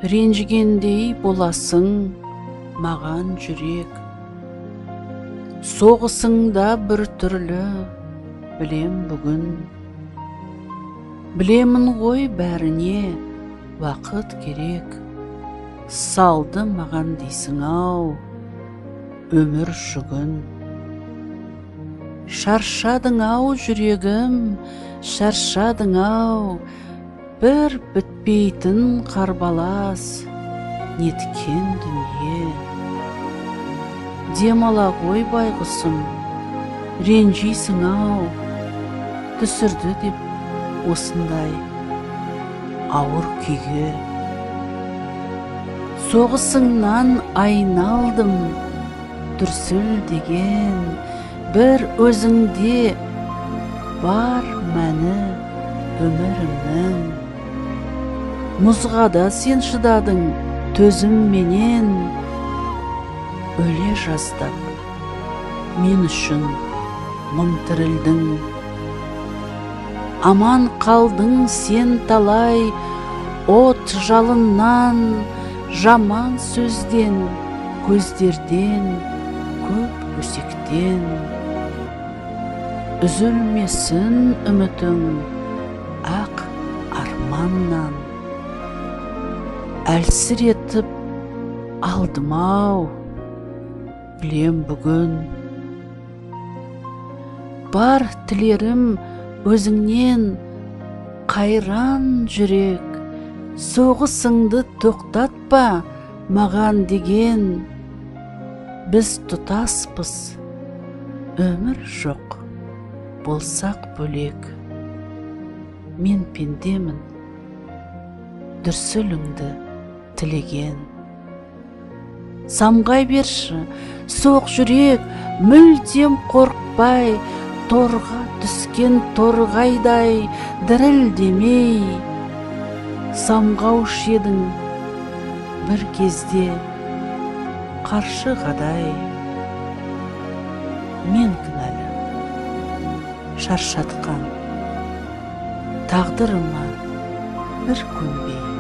ренжігендей боласың маған жүрек. Соғысыңда бір түрлі білем бүгін. Білемін ғой бәріне уақыт керек. Салды маған дейсің ау өмір жүгін. Шаршадың ау жүрегім, шаршадың ау, бір бітпейтін қарбалас, неткен дүние. Демала ғой байғұсым, ренжисің ау, түсірді деп осындай ауыр күйге. Соғысыңнан айналдым, дүрсілдеген, бір өзіңде бар мәні өмірімнің. Мұзға да сен шыдадың төзімменен, өле жаздап мен үшін мың тірілдің. Аман қалдың сен талай от жалыннан, жаман сөзден, көздерден, көп өсектен. Үзілмесін үмітің ақ арманнан. Әлсіретіп алдым ау, білем бүгін. Бар тілерім өзіңнен қайран жүрек. Соғысыңды тоқтатпа маған деген. Біз тұтаспыз, өмір жоқ, болсақ бөлек. Мен пендемін, дүрсіліңді тілеген. Самғай берші, соқ жүрек, мүлдем қорықпай, торға түскен торғайдай дірілдемей. Самғаушы едің бір кезде қаршығадай. Мен кінәлі, шаршатқан тағдырыма бір көнбей.